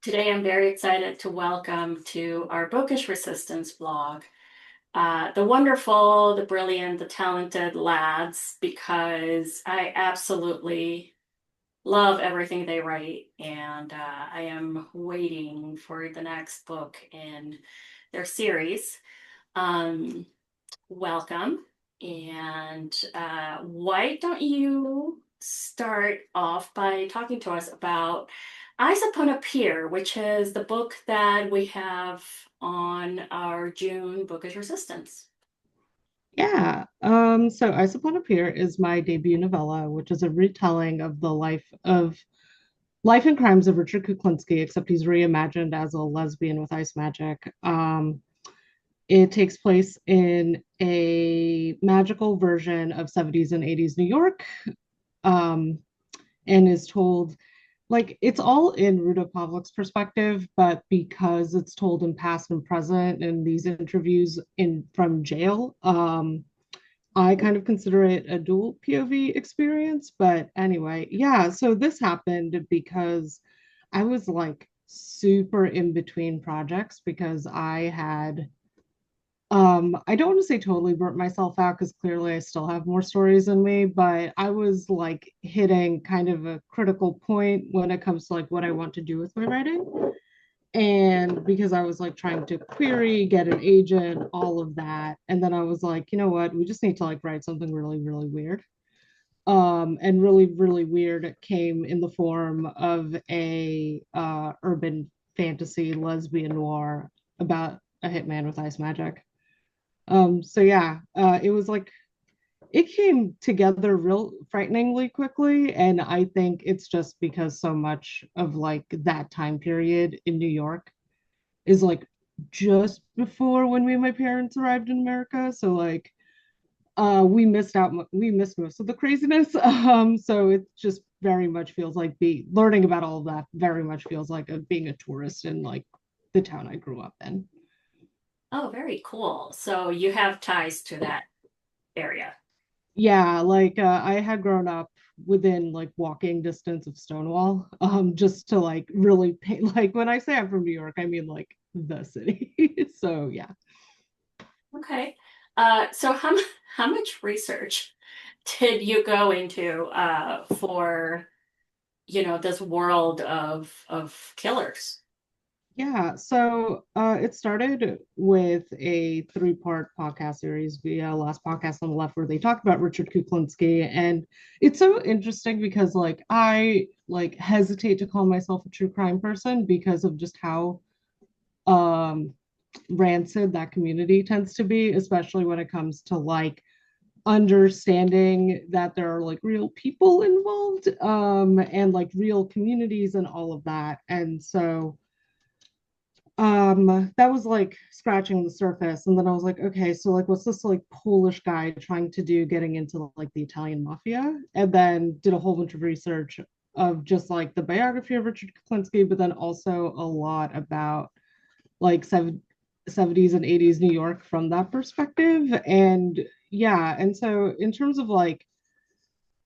Today, I'm very excited to welcome to our Bookish Resistance blog the wonderful, the brilliant, the talented Ladz because I absolutely love everything they write, and I am waiting for the next book in their series. Um, Welcome, and why don't you start off by talking to us about Eyes Upon a Pier, which is the book that we have on our June Bookish Resistance. Yeah. So I Upon a Pier is my debut novella, which is a retelling of the life and crimes of Richard Kuklinski, except he's reimagined as a lesbian with ice magic. It takes place in a magical version of 70s and 80s New York, um, and is told like it's all in Ruda Pavlik's perspective, but because it's told in past and present in these interviews in from jail, I kind of consider it a dual POV experience. But anyway, yeah, so this happened because I was like super in between projects because I don't want to say totally burnt myself out because clearly I still have more stories in me, but I was like hitting kind of a critical point when it comes to like what I want to do with my writing. And because I was like trying to query, get an agent, all of that. And then I was like, you know what? We just need to like write something really, really weird. And really, really weird came in the form of a urban fantasy lesbian noir about a hitman with ice magic. So yeah, it was like it came together real frighteningly quickly, and I think it's just because so much of like that time period in New York is like just before when me and my parents arrived in America. So like we missed most of the craziness. So it just very much feels like be learning about all of that very much feels like being a tourist in like the town I grew up in. Oh, very cool. So you have ties to that area. Yeah, I had grown up within like walking distance of Stonewall, just to like really pay, like when I say I'm from New York, I mean like the city. So yeah. Okay. So how much research did you go into for, this world of killers? Yeah, so it started with a three-part podcast series via Last Podcast on the Left, where they talked about Richard Kuklinski, and it's so interesting because like I like hesitate to call myself a true crime person because of just how um rancid that community tends to be, especially when it comes to like understanding that there are like real people involved, and like real communities and all of that. And so that was like scratching the surface, and then I was like, okay, so like what's this like Polish guy trying to do getting into like the Italian mafia, and then did a whole bunch of research of just like the biography of Richard Kuklinski, but then also a lot about like 70s and 80s New York from that perspective. And yeah, and so in terms of like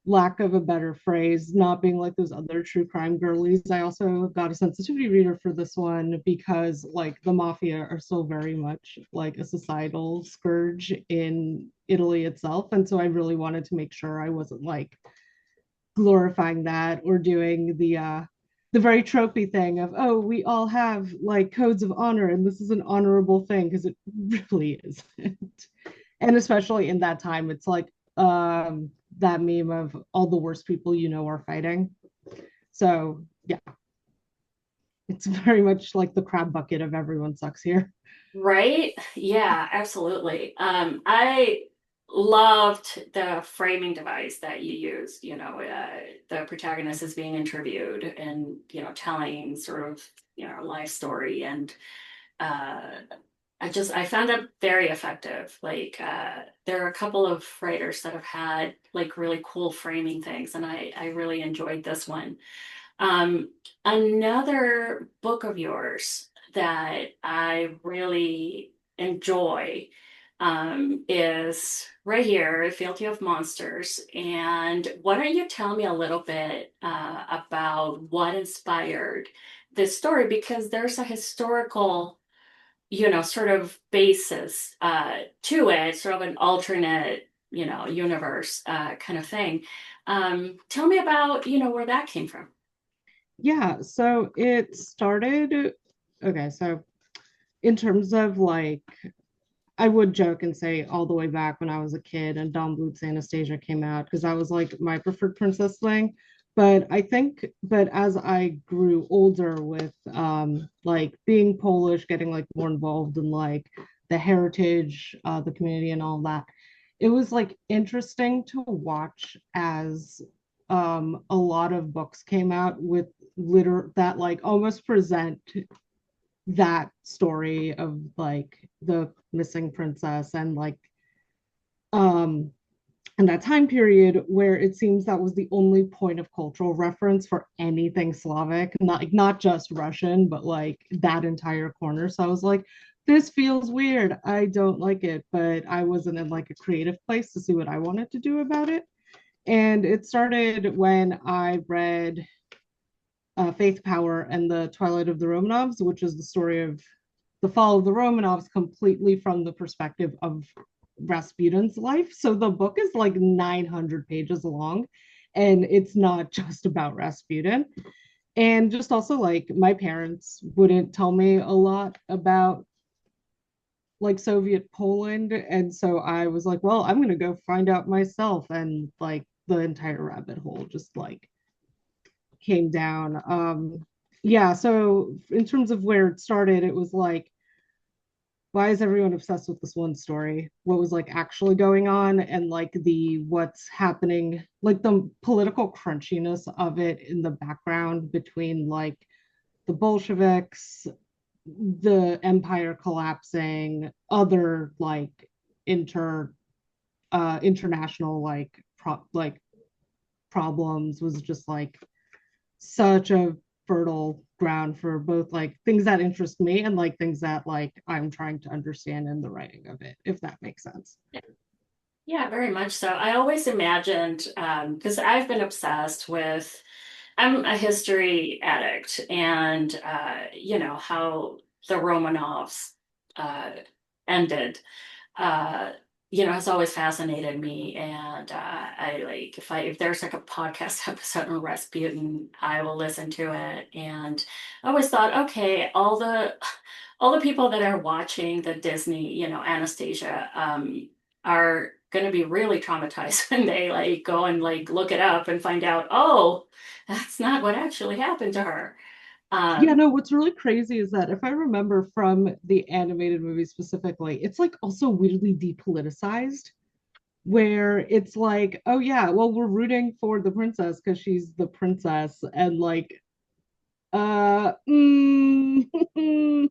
lack of a better phrase, not being like those other true crime girlies, I also got a sensitivity reader for this one because like the mafia are still very much like a societal scourge in Italy itself. And so I really wanted to make sure I wasn't like glorifying that or doing the very tropey thing of, oh, we all have like codes of honor and this is an honorable thing, because it really isn't. And especially in that time, it's like that meme of all the worst people you know are fighting. So yeah, it's very much like the crab bucket of everyone sucks here. Right? Yeah, absolutely. I loved the framing device that you used. The protagonist is being interviewed and, telling sort of, life story. And uh, I found it very effective. Like, there are a couple of writers that have had like really cool framing things, and I really enjoyed this one. Um, Another book of yours that I really enjoy is right here, Fealty of Monsters. And why don't you tell me a little bit about what inspired this story because there's a historical, sort of basis to it, sort of an alternate, universe kind of thing. Tell me about, where that came from. Yeah, so it started, okay, so in terms of like, I would joke and say all the way back when I was a kid and Don Bluth's Anastasia came out because that was like my preferred princess thing. But I think, but as I grew older with like being Polish, getting like more involved in like the heritage, the community and all that, it was like interesting to watch as a lot of books came out with that like almost present that story of like the missing princess and like um and that time period where it seems that was the only point of cultural reference for anything Slavic, not just Russian, but like that entire corner. So I was like, this feels weird. I don't like it, but I wasn't in like a creative place to see what I wanted to do about it. And it started when I read Faith, Power, and the Twilight of the Romanovs, which is the story of the fall of the Romanovs completely from the perspective of Rasputin's life. So the book is like 900 pages long, and it's not just about Rasputin. And just also, like, my parents wouldn't tell me a lot about like Soviet Poland. And so I was like, well, I'm going to go find out myself. And like the entire rabbit hole just like came down. Yeah, so in terms of where it started, it was like, why is everyone obsessed with this one story? What was like actually going on, and like the what's happening, like the political crunchiness of it in the background between like the Bolsheviks, the empire collapsing, other like international like problems was just like such a fertile ground for both like things that interest me and like things that like I'm trying to understand in the writing of it, if that makes sense. Yeah, very much so. I always imagined, because I've been obsessed with, I'm a history addict, and how the Romanovs uh, ended. Uh, has always fascinated me, and I like if there's like a podcast episode on Rasputin, I will listen to it. And I always thought, okay, all the people that are watching the Disney, Anastasia, are going to be really traumatized when they like go and like look it up and find out, oh, that's not what actually happened to her. Yeah, Um, no, what's really crazy is that if I remember from the animated movie specifically, it's like also weirdly depoliticized, where it's like, oh yeah, well, we're rooting for the princess because she's the princess, and like, uh, mm, I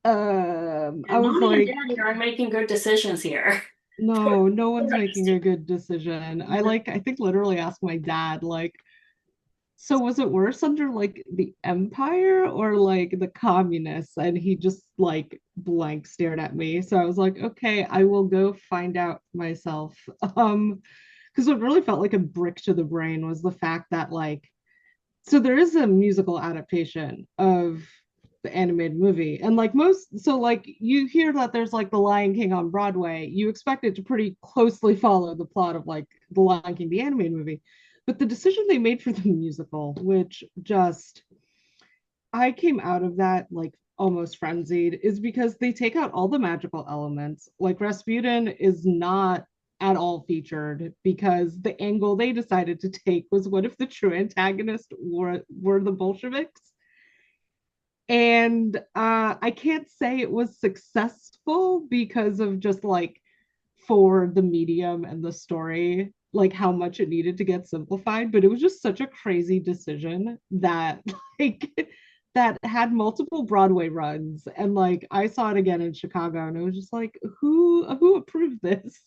and was mommy and like, daddy aren't making good decisions here. no, no one's making a good decision. I think literally asked my dad, like, so was it worse under like the empire or like the communists? And he just like blank stared at me. So I was like, okay, I will go find out myself. Because what really felt like a brick to the brain was the fact that like, so there is a musical adaptation of the animated movie, and like most, so like you hear that there's like the Lion King on Broadway, you expect it to pretty closely follow the plot of like the Lion King the animated movie, but the decision they made for the musical, which just, I came out of that like almost frenzied, is because they take out all the magical elements. Like Rasputin is not at all featured because the angle they decided to take was, what if the true antagonist were the Bolsheviks? And I can't say it was successful because of just like, for the medium and the story, like how much it needed to get simplified, but it was just such a crazy decision that like that had multiple Broadway runs, and like I saw it again in Chicago and it was just like, who approved this?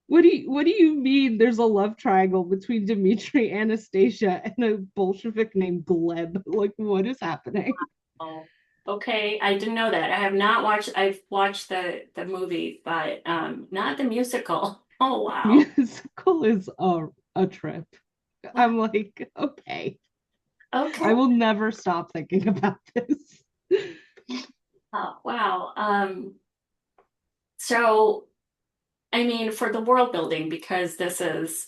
What do you mean there's a love triangle between Dmitri, Anastasia, and a Bolshevik named Gleb? Like, what is happening? Oh, okay. I didn't know that. I have not watched. I've watched the movie, but not the musical. Oh wow. Musical is a trip. I'm like, okay. Okay. I will never stop thinking about this. Oh, wow. So I mean, for the world building, because this is,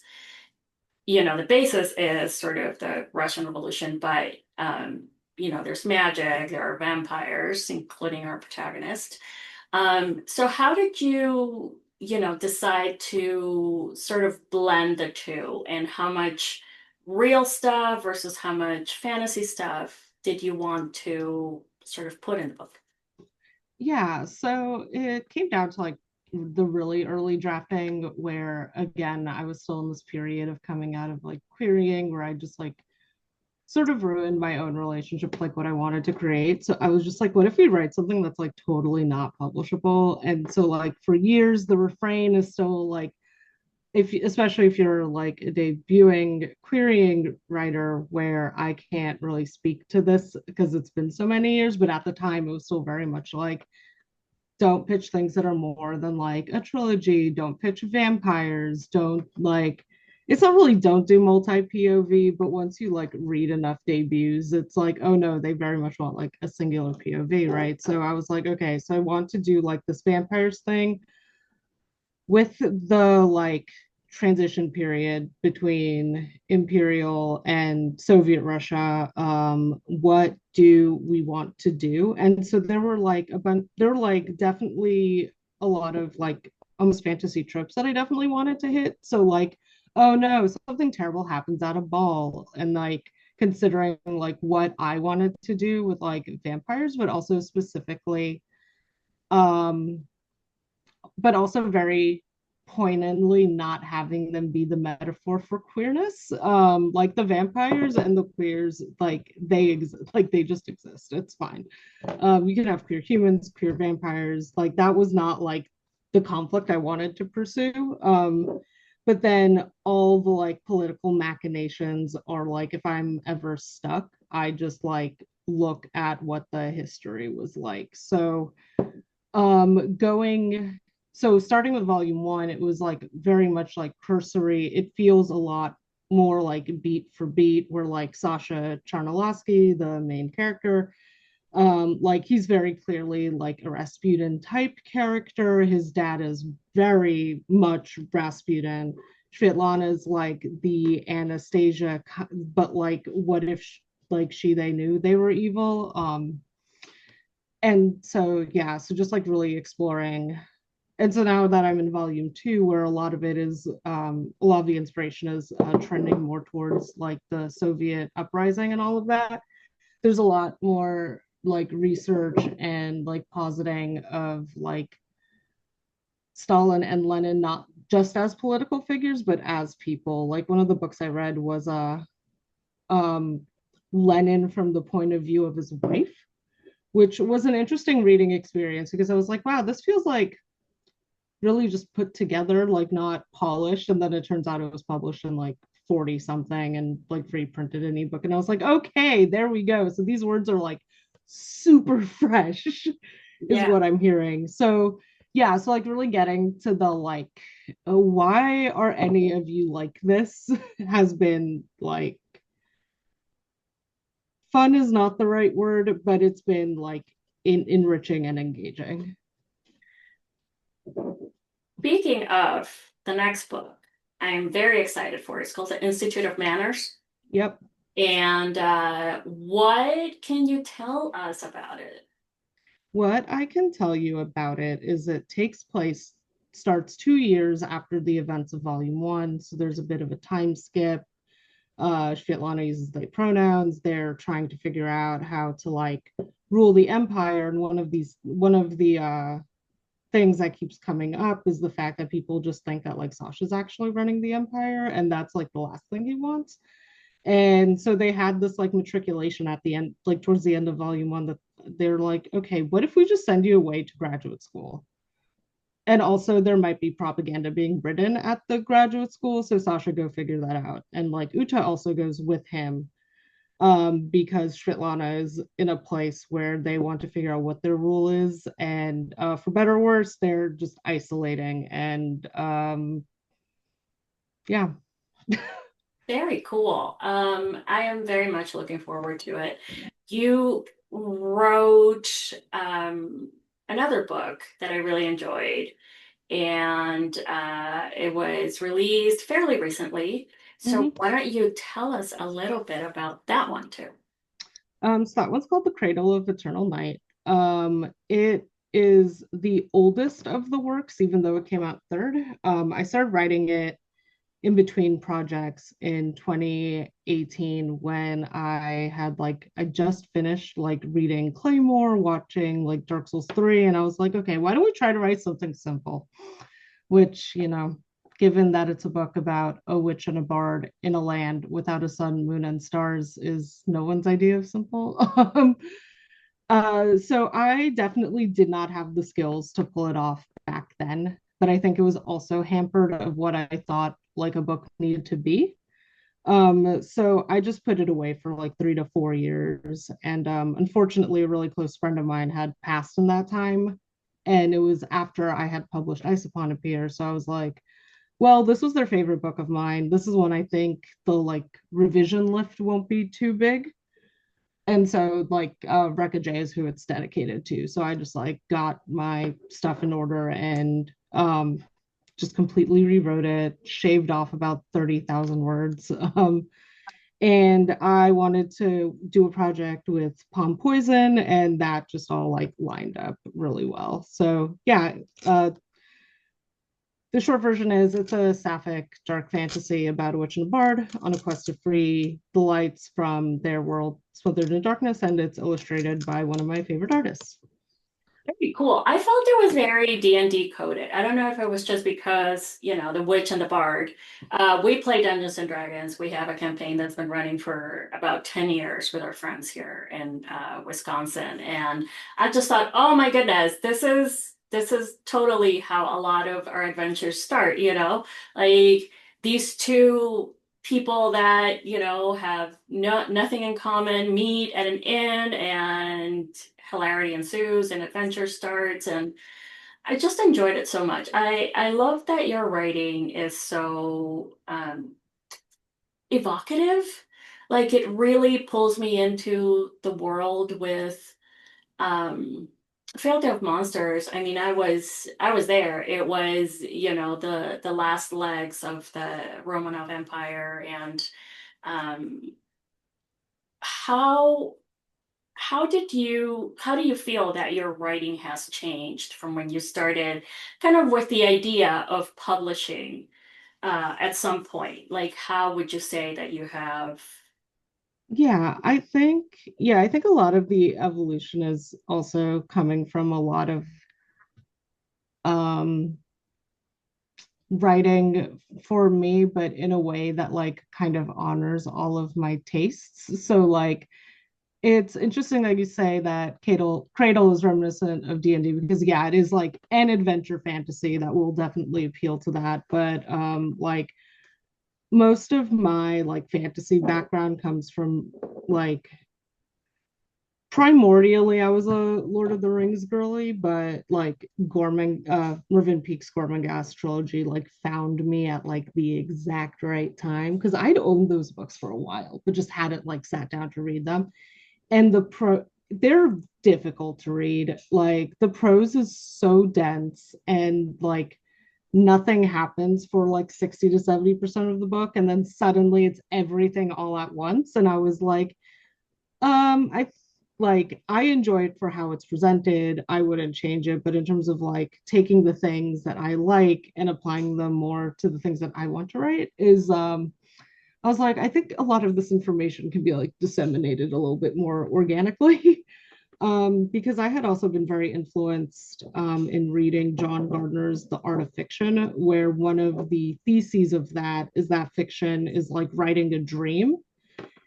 the basis is sort of the Russian Revolution, but there's magic, there are vampires, including our protagonist. So how did you, decide to sort of blend the two, and how much real stuff versus how much fantasy stuff did you want to sort of put in the book? Yeah, so it came down to like the really early drafting where again I was still in this period of coming out of like querying where I just like sort of ruined my own relationship with like what I wanted to create. So I was just like, what if we write something that's like totally not publishable? And so like for years the refrain is still like if especially if you're like a debuting querying writer where I can't really speak to this because it's been so many years, but at the time it was still very much like don't pitch things that are more than like a trilogy, don't pitch vampires, don't like it's not really don't do multi POV, but once you like read enough debuts, it's like, oh no, they very much want like a singular POV, right? So I was like, okay, so I want to do like this vampires thing with the like transition period between imperial and Soviet Russia. What do we want to do? And so there were like a bunch, there were like definitely a lot of like almost fantasy tropes that I definitely wanted to hit. So like, oh no, something terrible happens at a ball, and like considering like what I wanted to do with like vampires, but also specifically um but also very poignantly not having them be the metaphor for queerness. Like the vampires and the queers, like they exist, like they just exist. It's fine. You can have queer humans, queer vampires. Like that was not like the conflict I wanted to pursue. But then all the like political machinations are like if I'm ever stuck, I just like look at what the history was like. So going so starting with volume one, it was like very much like cursory. It feels a lot more like beat for beat, where like Sasha Charnalowski, the main character, like he's very clearly like a Rasputin type character. His dad is very much Rasputin. Svetlana is like the Anastasia, but like what if like they knew they were evil. And so yeah, so just like really exploring. And so now that I'm in volume two, where a lot of it is a lot of the inspiration is trending more towards like the Soviet uprising and all of that, there's a lot more like research and like positing of like Stalin and Lenin not just as political figures but as people. Like one of the books I read was um Lenin from the point of view of his wife, which was an interesting reading experience because I was like, wow, this feels like really just put together, like not polished. And then it turns out it was published in like 40 something and like free printed an ebook. And I was like, okay, there we go. So these words are like super fresh, is Yeah. what I'm hearing. So yeah, so like really getting to the like, why are any of you like this has been like fun is not the right word, but it's been like enriching and engaging. Speaking of the next book, I'm very excited for. It's called The Institute of Manners. Yep. And what can you tell us about it? What I can tell you about it is it takes place, starts 2 years after the events of volume one. So there's a bit of a time skip. Svetlana uses they pronouns. They're trying to figure out how to like rule the empire. And one of the things that keeps coming up is the fact that people just think that like Sasha's actually running the empire. And that's like the last thing he wants. And so they had this like matriculation at the end, like towards the end of volume one, that they're like, okay, what if we just send you away to graduate school? And also there might be propaganda being written at the graduate school. So Sasha go figure that out. And like Uta also goes with him because Svetlana is in a place where they want to figure out what their rule is. And for better or worse, they're just isolating. And yeah. Very cool. I am very much looking forward to it. You wrote another book that I really enjoyed, and it was released fairly recently. So Mhm. why don't you tell us a little bit about that one too? So that one's called The Cradle of Eternal Night. It is the oldest of the works, even though it came out third. I started writing it in between projects in 2018 when I just finished like reading Claymore, watching like Dark Souls 3, and I was like, okay, why don't we try to write something simple? Which, given that it's a book about a witch and a bard in a land without a sun, moon, and stars, is no one's idea of simple. So I definitely did not have the skills to pull it off back then, but I think it was also hampered of what I thought like a book needed to be. So I just put it away for like 3 to 4 years. And unfortunately, a really close friend of mine had passed in that time. And it was after I had published Ice Upon a Pier. So I was like, well, this was their favorite book of mine. This is one I think the like revision lift won't be too big. And so like Rekka J is who it's dedicated to. So I just like got my stuff in order and just completely rewrote it, shaved off about 30,000 words. And I wanted to do a project with Palm Poison, and that just all like lined up really well. So yeah, the short version is it's a sapphic dark fantasy about a witch and a bard on a quest to free the lights from their world smothered in darkness, and it's illustrated by one of my favorite artists. Very cool. I felt it was very D&D coded. I don't know if it was just because, the witch and the bard. We play Dungeons and Dragons. We have a campaign that's been running for about 10 years with our friends here in Wisconsin. And I just thought, oh my goodness, this is totally how a lot of our adventures start, Like these two people that, have nothing in common meet at an inn and hilarity ensues and adventure starts, and I just enjoyed it so much. I love that your writing is so evocative. Like it really pulls me into the world with um Fealty of Monsters. I mean, I was there. It was, the last legs of the Romanov Empire, and um how how do you feel that your writing has changed from when you started kind of with the idea of publishing at some point? Like, how would you say that you have? Yeah, I think a lot of the evolution is also coming from a lot of um writing for me, but in a way that like kind of honors all of my tastes. So like it's interesting that you say that Cradle is reminiscent of D&D because yeah, it is like an adventure fantasy that will definitely appeal to that. But like most of my like fantasy background comes from like primordially I was a Lord of the Rings girly, but like Mervyn Peake's Gormenghast trilogy like found me at like the exact right time because I'd owned those books for a while, but just hadn't like sat down to read them. And they're difficult to read. Like the prose is so dense and like nothing happens for like 60 to 70% of the book, and then suddenly it's everything all at once. And I was like, I enjoy it for how it's presented. I wouldn't change it, but in terms of like taking the things that I like and applying them more to the things that I want to write is I was like, I think a lot of this information can be like disseminated a little bit more organically. Because I had also been very influenced in reading John Gardner's The Art of Fiction, where one of the theses of that is that fiction is like writing a dream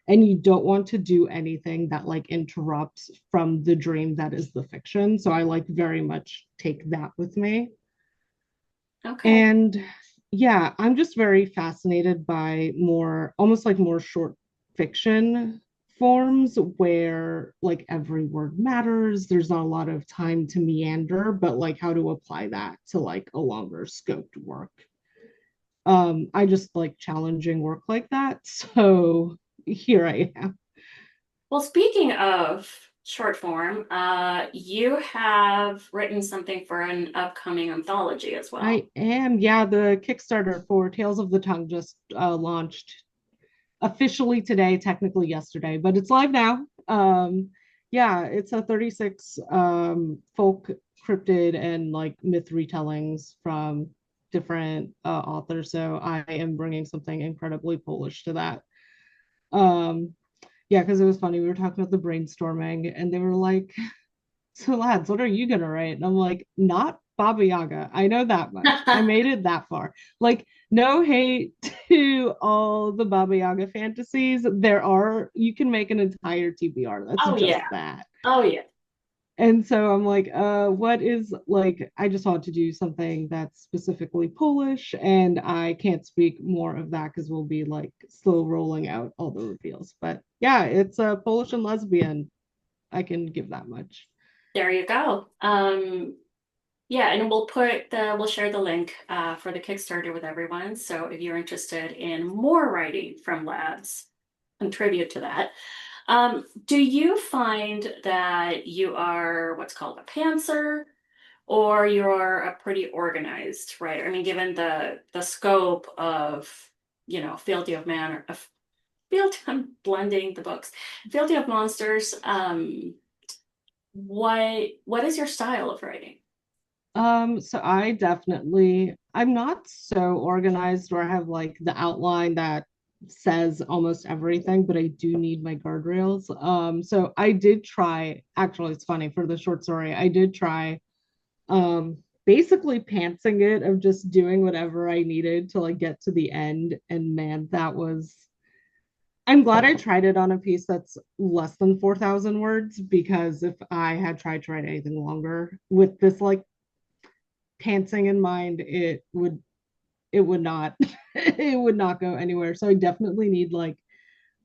and you don't want to do anything that like interrupts from the dream that is the fiction. So I like very much take that with me. Okay. And yeah, I'm just very fascinated by more almost like more short fiction forms where like every word matters. There's not a lot of time to meander, but like how to apply that to like a longer scoped work. I just like challenging work like that. So here I am. Well, speaking of short form, you have written something for an upcoming anthology as well. I am. Yeah, the Kickstarter for Tales of the Tongue just launched officially today, technically yesterday, but it's live now. Yeah, it's a 36 folk cryptid and like myth retellings from different authors. So I am bringing something incredibly Polish to that. Um, yeah, because it was funny. We were talking about the brainstorming, and they were like, "So, lads, what are you gonna write?" And I'm like, "Not Baba Yaga. I know that much. I made it that far. Like, no hate to all the Baba Yaga fantasies. There are you can make an entire TBR that's Oh just yeah. that." Oh yeah. And so I'm like, what is like, I just want to do something that's specifically Polish, and I can't speak more of that because we'll be like slow rolling out all the reveals. But yeah, it's a Polish and lesbian. I can give that much. There you go. Yeah, and we'll share the link for the Kickstarter with everyone. So if you're interested in more writing from Ladz, contribute to that. Do you find that you are what's called a pantser, or you're a pretty organized writer? I mean, given the scope of, Fealty of Man, of Fealty, I'm blending the books. Fealty of Monsters. What is your style of writing? So I'm not so organized where I have like the outline that says almost everything, but I do need my guardrails. So I did try, actually, it's funny for the short story, I did try basically pantsing it of just doing whatever I needed to like get to the end. And man, I'm glad I tried it on a piece that's less than 4,000 words because if I had tried to write anything longer with this like pantsing in mind, it would not it would not go anywhere. So I definitely need like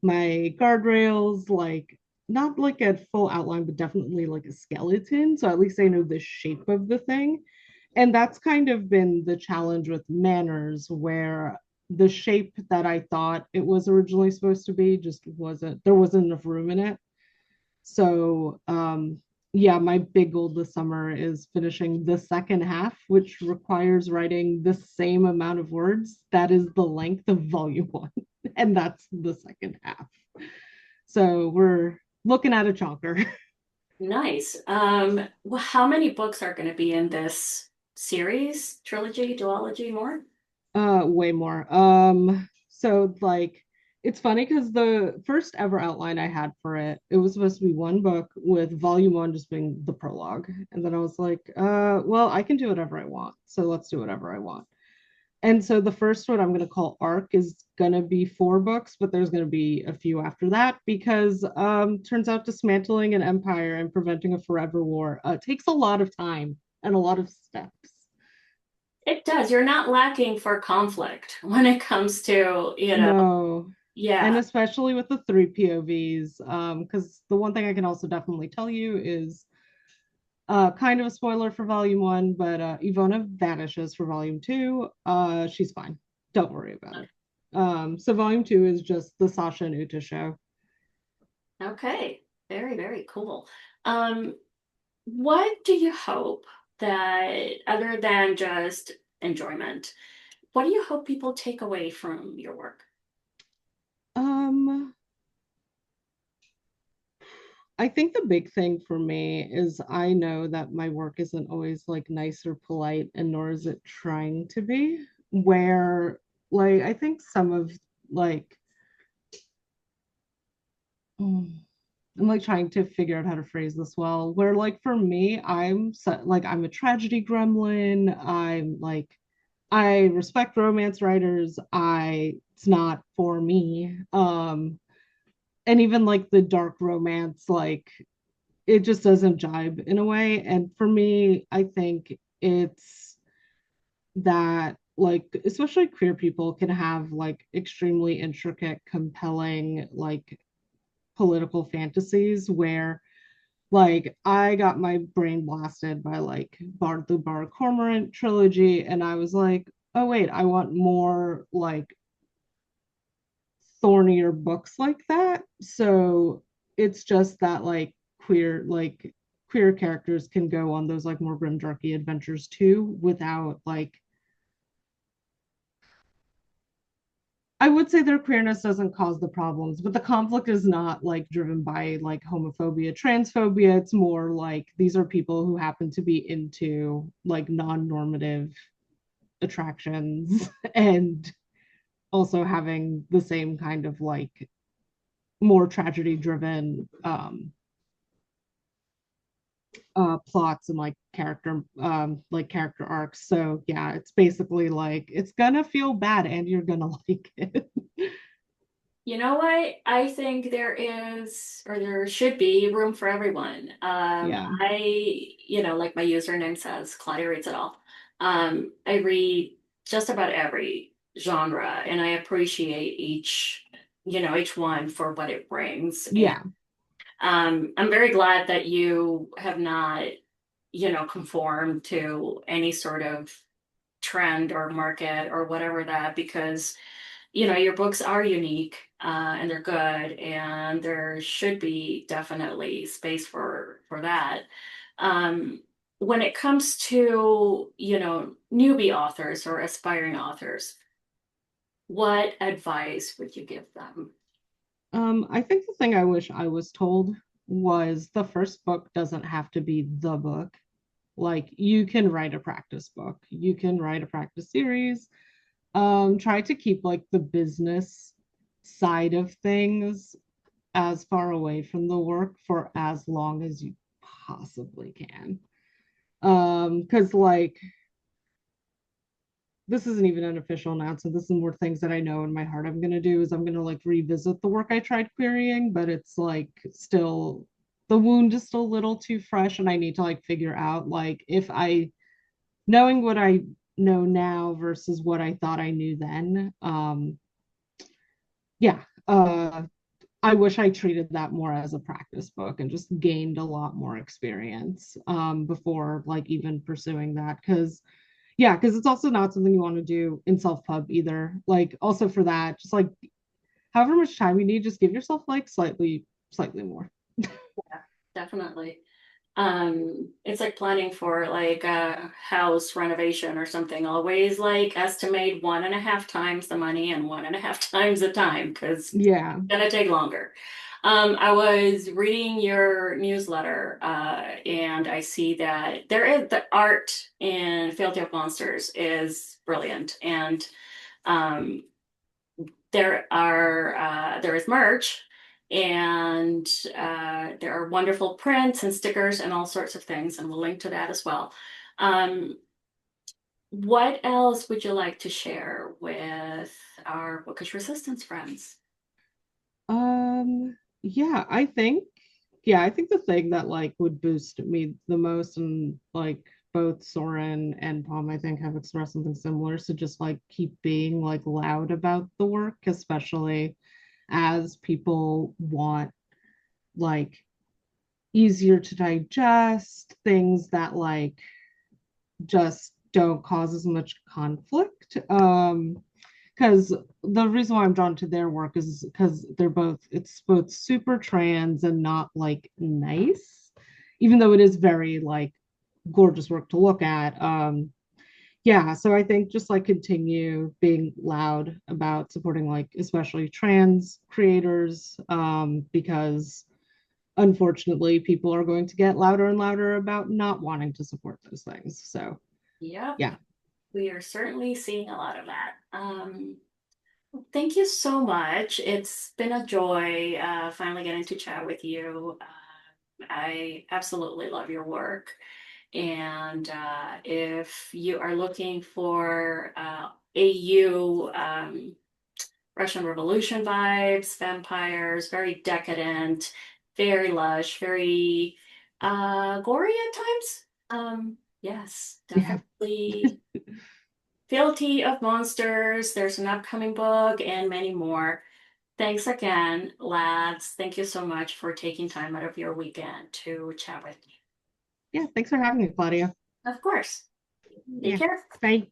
my guardrails, like not like a full outline, but definitely like a skeleton. So at least I know the shape of the thing. And that's kind of been the challenge with Manners, where the shape that I thought it was originally supposed to be just there wasn't enough room in it. So yeah, my big goal this summer is finishing the second half, which requires writing the same amount of words. That is the length of volume one, and that's the second half. So we're looking at a chonker. Nice. Well, how many books are going to be in this series, trilogy, duology, more? Way more. So like it's funny because the first ever outline I had for it, it was supposed to be one book with volume one just being the prologue. And then I was like, well, I can do whatever I want. So let's do whatever I want. And so the first one I'm going to call Arc is going to be 4 books, but there's going to be a few after that because turns out dismantling an empire and preventing a forever war takes a lot of time and a lot of steps. It does. You're not lacking for conflict when it comes to, No. And yeah. especially with the 3 POVs, because the one thing I can also definitely tell you is kind of a spoiler for volume one, but Ivona vanishes for volume two. She's fine. Don't worry about her. So volume two is just the Sasha and Uta show. Okay. Very, very cool. Um, what do you hope that, other than just enjoyment, what do you hope people take away from your work? Um, I think the big thing for me is I know that my work isn't always like nice or polite, and nor is it trying to be. Where, like, I think some of like, mm, I'm like trying to figure out how to phrase this well. Where, like, for me, like, I'm a tragedy gremlin. I'm like, I respect romance writers. It's not for me. And even like the dark romance, like it just doesn't jibe in a way. And for me, I think it's that like especially queer people can have like extremely intricate, compelling, like political fantasies where like I got my brain blasted by like Bard the Bard Cormorant trilogy, and I was like, oh wait, I want more like thornier books like that. So it's just that like queer characters can go on those like more grimdarky adventures too without like I would say their queerness doesn't cause the problems, but the conflict is not like driven by like homophobia, transphobia. It's more like these are people who happen to be into like non-normative attractions and also having the same kind of like more tragedy driven plots and like character arcs. So yeah, it's basically like it's gonna feel bad and you're gonna like it. You know what? I think there is, or there should be, room for everyone. Yeah. Like my username says, Claudia reads it all. I read just about every genre, and I appreciate each one for what it brings. And Yeah. I'm very glad that you have not, conformed to any sort of trend or market or whatever that, because your books are unique, and they're good, and there should be definitely space for that. Um, when it comes to, newbie authors or aspiring authors, what advice would you give them? I think the thing I wish I was told was the first book doesn't have to be the book. Like you can write a practice book, you can write a practice series. Try to keep like the business side of things as far away from the work for as long as you possibly can. Because like this isn't even an official announcement. This is more things that I know in my heart I'm gonna do is I'm gonna like revisit the work I tried querying, but it's like still the wound is still a little too fresh and I need to like figure out like if I knowing what I know now versus what I thought I knew then. Yeah. I wish I treated that more as a practice book and just gained a lot more experience before like even pursuing that. Cause yeah, because it's also not something you want to do in self-pub either. Like also for that, just like however much time you need, just give yourself like slightly more. Yeah, definitely. It's like planning for like a house renovation or something. Always like estimate 1.5 times the money and 1.5 times the time because it's Yeah. gonna take longer. I was reading your newsletter, and I see that there is the art in Fealty of Monsters is brilliant, and um, there is merch, and there are wonderful prints and stickers and all sorts of things, and we'll link to that as well. Um, what else would you like to share with our bookish resistance friends? Yeah, I think the thing that like would boost me the most and like both Soren and Palm I think have expressed something similar. So just like keep being like loud about the work, especially as people want like easier to digest things that like just don't cause as much conflict. Because the reason why I'm drawn to their work is because it's both super trans and not like nice, even though it is very like gorgeous work to look at. Yeah, so I think just like continue being loud about supporting like especially trans creators, because unfortunately people are going to get louder and louder about not wanting to support those things. So Yep, yeah. we are certainly seeing a lot of that. Thank you so much. It's been a joy finally getting to chat with you. I absolutely love your work. And if you are looking for AU Russian Revolution vibes, vampires, very decadent, very lush, very gory at times. Yes, Yeah. definitely. Fealty of Monsters. There's an upcoming book and many more. Thanks again, Ladz. Thank you so much for taking time out of your weekend to chat with me. Yeah, thanks for having me, Claudia. Of course. Take Yeah, care. bye.